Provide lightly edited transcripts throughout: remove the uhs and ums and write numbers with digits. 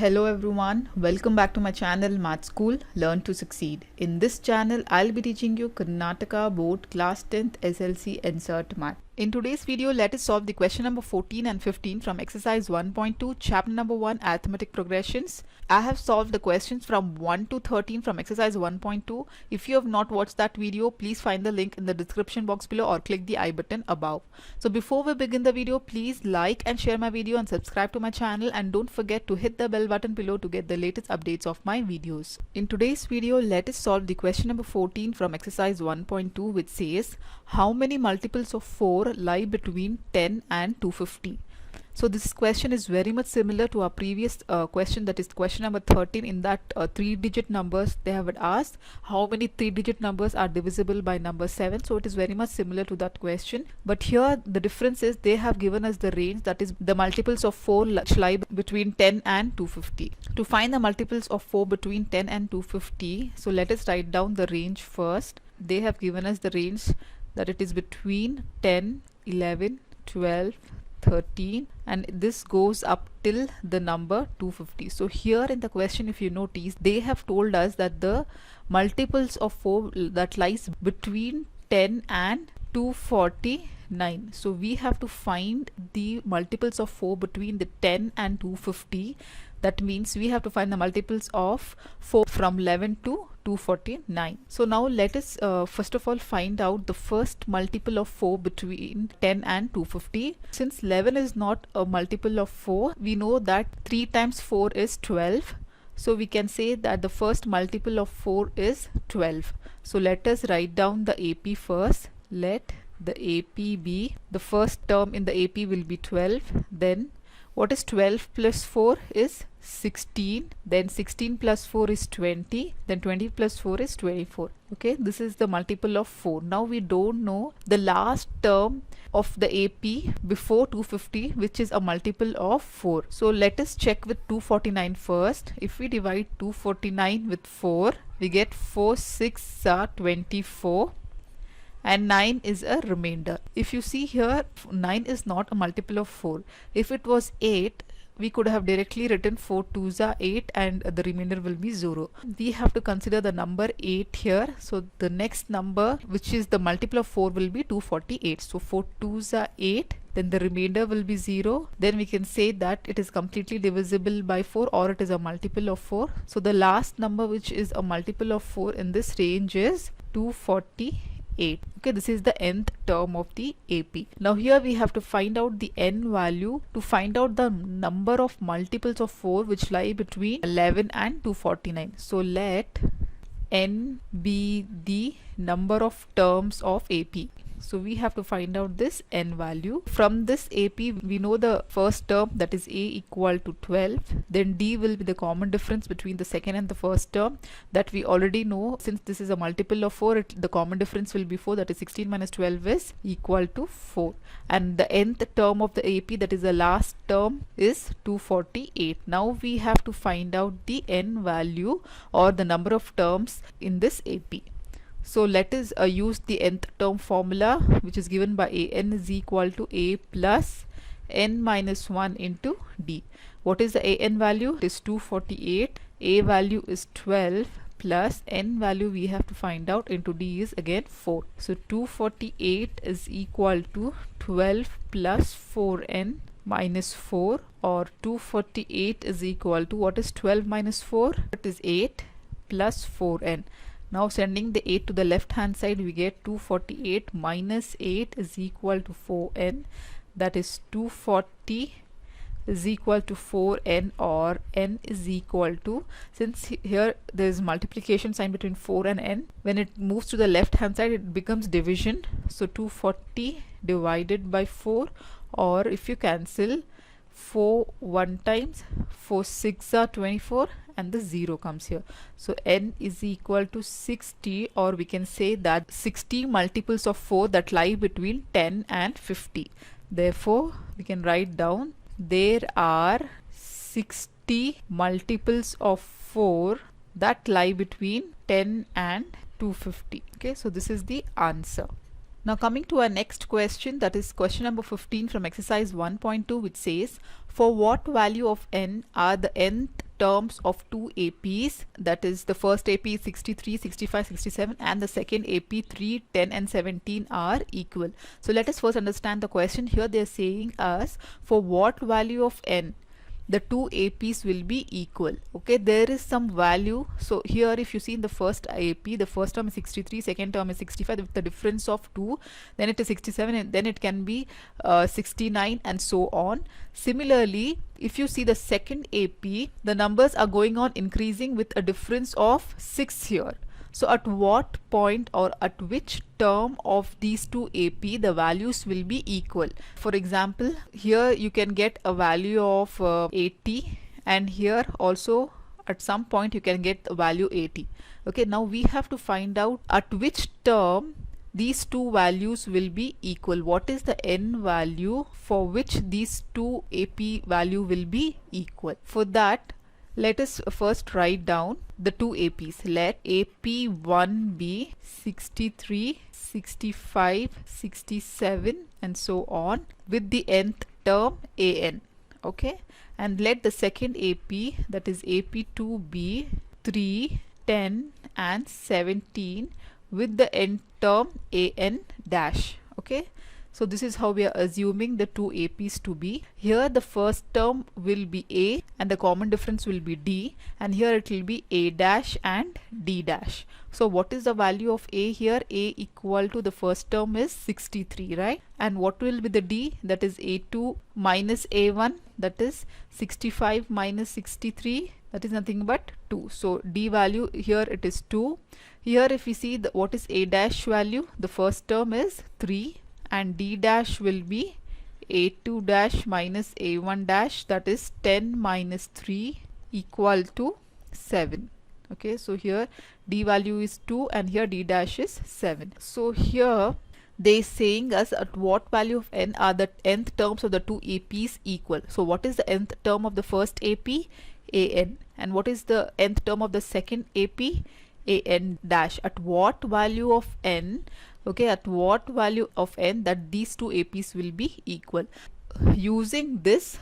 Hello everyone, welcome back to my channel Math School Learn to Succeed. In this channel, I'll be teaching you Karnataka Board Class 10th SLC Insert Math. In today's video, let us solve the question number 14 and 15 from exercise 1.2, chapter number 1, arithmetic progressions. I have solved the questions from 1 to 13 from exercise 1.2. If you have not watched that video, please find the link in the description box below or click the I button above. So before we begin the video, please like and share my video and subscribe to my channel, and don't forget to hit the bell button below to get the latest updates of my videos. In today's video, let us solve the question number 14 from exercise 1.2, which says how many multiples of 4 lie between 10 and 250. So this question is very much similar to our previous question, that is question number 13. In that 3-digit numbers, they have asked how many 3-digit numbers are divisible by number 7. So it is very much similar to that question, but here the difference is they have given us the range, that is the multiples of 4 lie between 10 and 250. To find the multiples of 4 between 10 and 250, so let us write down the range first. They have given us the range that it is between 10, 11, 12, 13, and this goes up till the number 250. So here in the question, if you notice, they have told us that the multiples of 4 that lies between 10 and 249. So we have to find the multiples of 4 between the 10 and 250. That means we have to find the multiples of 4 from 11 to 249. So now let us first of all find out the first multiple of 4 between 10 and 250. Since 11 is not a multiple of 4, we know that 3 times 4 is 12. So we can say that the first multiple of 4 is 12. So let us write down the AP first. Let the AP be, the first term in the AP will be 12. Then what is 12 plus 4 is 16. Then 16 plus 4 is 20. Then 20 plus 4 is 24. Okay, this is the multiple of 4. Now we don't know the last term of the AP before 250, which is a multiple of 4. So let us check with 249 first. If we divide 249 with 4, we get 4 6 are 24. And 9 is a remainder. If you see here, 9 is not a multiple of 4. If it was 8, we could have directly written 4 2s are 8 and the remainder will be 0. We have to consider the number 8 here. So the next number, which is the multiple of 4, will be 248. So 4 2s are 8. Then the remainder will be 0. Then we can say that it is completely divisible by 4, or it is a multiple of 4. So the last number which is a multiple of 4 in this range is 248. Okay, this is the nth term of the AP. Now here we have to find out the n value to find out the number of multiples of 4 which lie between 11 and 249. So let n be the number of terms of AP. So we have to find out this n value. From this AP, we know the first term, that is A equal to 12. Then D will be the common difference between the second and the first term, that we already know. Since this is a multiple of 4, the common difference will be 4, that is 16 minus 12 is equal to 4. And the nth term of the AP, that is the last term, is 248. Now we have to find out the n value, or the number of terms in this AP. So let us use the nth term formula, which is given by A. N is equal to A plus n minus 1 into D. What is the AN value? It is 248. A value is 12 plus n value we have to find out into D is again 4. So 248 is equal to 12 plus 4n minus 4, or 248 is equal to, what is 12 minus 4? It is 8 plus 4n. Now sending the 8 to the left hand side, we get 248 minus 8 is equal to 4n. That is 240 is equal to 4n, or n is equal to, since here there is multiplication sign between 4 and n, when it moves to the left hand side it becomes division. So 240 divided by 4, or if you cancel 4 1 times, 4 6 are 24, and the 0 comes here. So n is equal to 60, or we can say that 60 multiples of 4 that lie between 10 and 50. Therefore we can write down there are 60 multiples of 4 that lie between 10 and 250. Okay, so this is the answer. Now coming to our next question, that is question number 15 from exercise 1.2, which says, for what value of n are the nth terms of two APs, that is the first AP is 63, 65, 67 and the second AP 3, 10 and 17 are equal. So let us first understand the question. Here they are saying us for what value of n the two APs will be equal. Okay, there is some value. So here if you see in the first AP, the first term is 63, second term is 65 with the difference of 2, then it is 67 and then it can be 69 and so on. Similarly, if you see the second AP, the numbers are going on increasing with a difference of 6 here. So at what point or at which term of these two AP the values will be equal? For example, here you can get a value of 80 and here also at some point you can get a value 80. Okay, now we have to find out at which term these two values will be equal. What is the n value for which these two AP value will be equal? For that, let us first write down the two APs. Let AP1 be 63, 65, 67 and so on with the nth term an. Okay, and let the second AP, that is AP2, be 3, 10 and 17 with the nth term an dash. Okay, so this is how we are assuming the two APs to be. Here the first term will be A and the common difference will be D, and here it will be A dash and D dash. So what is the value of A here? A equal to the first term is 63, right? And what will be the D? That is A2 minus A1, that is 65 minus 63, that is nothing but 2. So D value here it is 2. Here if we see what is A dash value, the first term is 3 and D dash will be A2 dash minus A1 dash, that is 10 minus 3 equal to 7. Okay, so here D value is 2 and here D dash is 7. So here they saying us at what value of n are the nth terms of the two APs equal. So what is the nth term of the first AP? An. And what is the nth term of the second AP? An dash. At what value of n, okay, at what value of n that these two APs will be equal? Using this,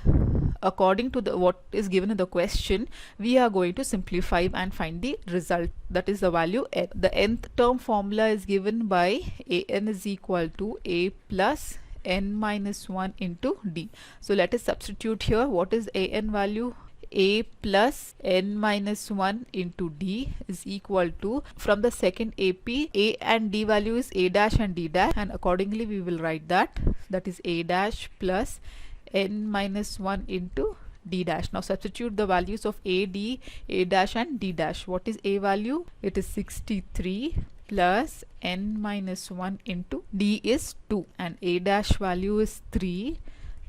according to what is given in the question, we are going to simplify and find the result, that is the value n. The nth term formula is given by an is equal to a plus n minus 1 into d. So let us substitute here. What is an value? A plus n minus 1 into d is equal to, from the second AP, A and D value is A dash and D dash, and accordingly we will write that is A dash plus n minus 1 into D dash. Now substitute the values of A, D, A dash and D dash. What is A value? It is 63 plus n minus 1 into D is 2 and A dash value is 3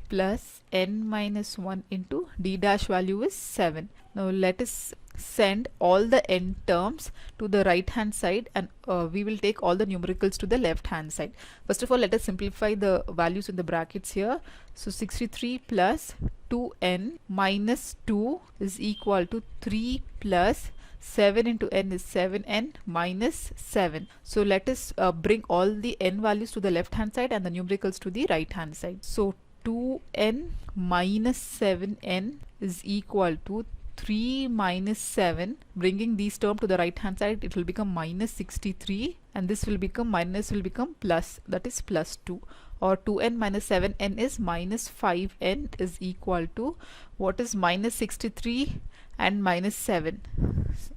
plus n minus 1 into D dash value is 7. Now let us send all the n terms to the right hand side and we will take all the numericals to the left hand side. First of all, let us simplify the values in the brackets here. So 63 plus 2n minus 2 is equal to 3 plus 7 into n is 7n minus 7. So let us bring all the n values to the left hand side and the numericals to the right hand side. So 2n minus 7n is equal to 3 minus 7. Bringing these terms to the right hand side, it will become minus 63 and this will become minus will become plus, that is plus 2, or 2n minus 7n is minus 5n is equal to, what is minus 63 and minus 7?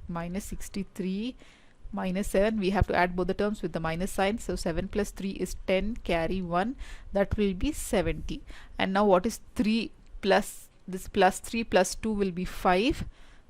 Minus 63 minus 7, we have to add both the terms with the minus sign. So 7 plus 3 is 10, carry 1, that will be 70. And now what is 3 plus this plus 3 plus 2 will be 5.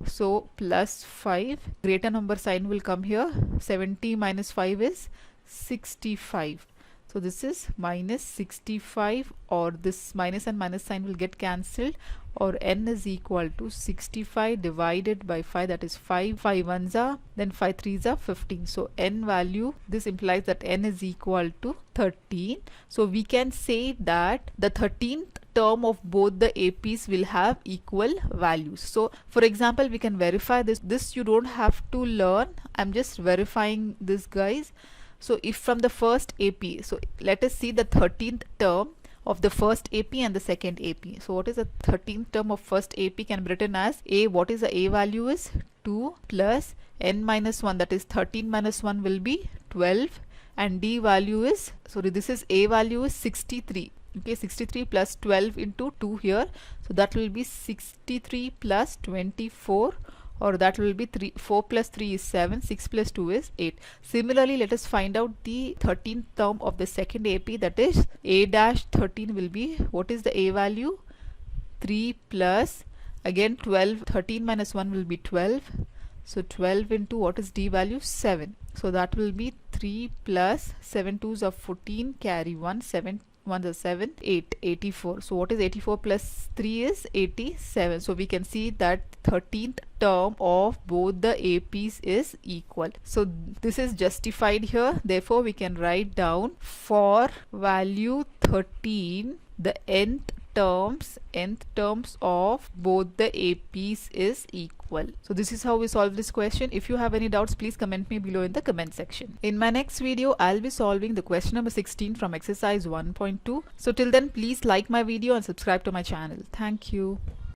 So plus 5, greater number sign will come here. 70 minus 5 is 65. So this is minus 65, or this minus and minus sign will get cancelled, or n is equal to 65 divided by 5, that is 5 1s are, then 5 3s are 15. So n value, this implies that n is equal to 13. So we can say that the 13th term of both the APs will have equal values. So for example, we can verify this you don't have to learn, I'm just verifying this, guys. So if from the first AP, so let us see the 13th term of the first AP and the second AP. So what is the 13th term of first AP can be written as A. What is the A value is 2 plus n minus 1, that is 13 minus 1 will be 12, and D value is, sorry, this is A value is 63. Okay, 63 plus 12 into 2 here, so that will be 63 plus 24, or that will be 4 plus 3 is 7, 6 plus 2 is 8. Similarly, let us find out the 13th term of the second AP, that is A dash 13 will be, what is the A value? 3 plus, again 12, 13 minus 1 will be 12, so 12 into what is D value? 7. So that will be 3 plus 7 2s are 14, carry 1, 7 1 is 7, 8, 84. So what is 84 plus 3 is 87. So we can see that 13th term of both the APs is equal. So this is justified here. Therefore we can write down for value 13, the nth terms of both the APs is equal. So this is how we solve this question. If you have any doubts, please comment me below in the comment section. In my next video, I'll be solving the question number 16 from exercise 1.2. So till then, please like my video and subscribe to my channel. Thank you.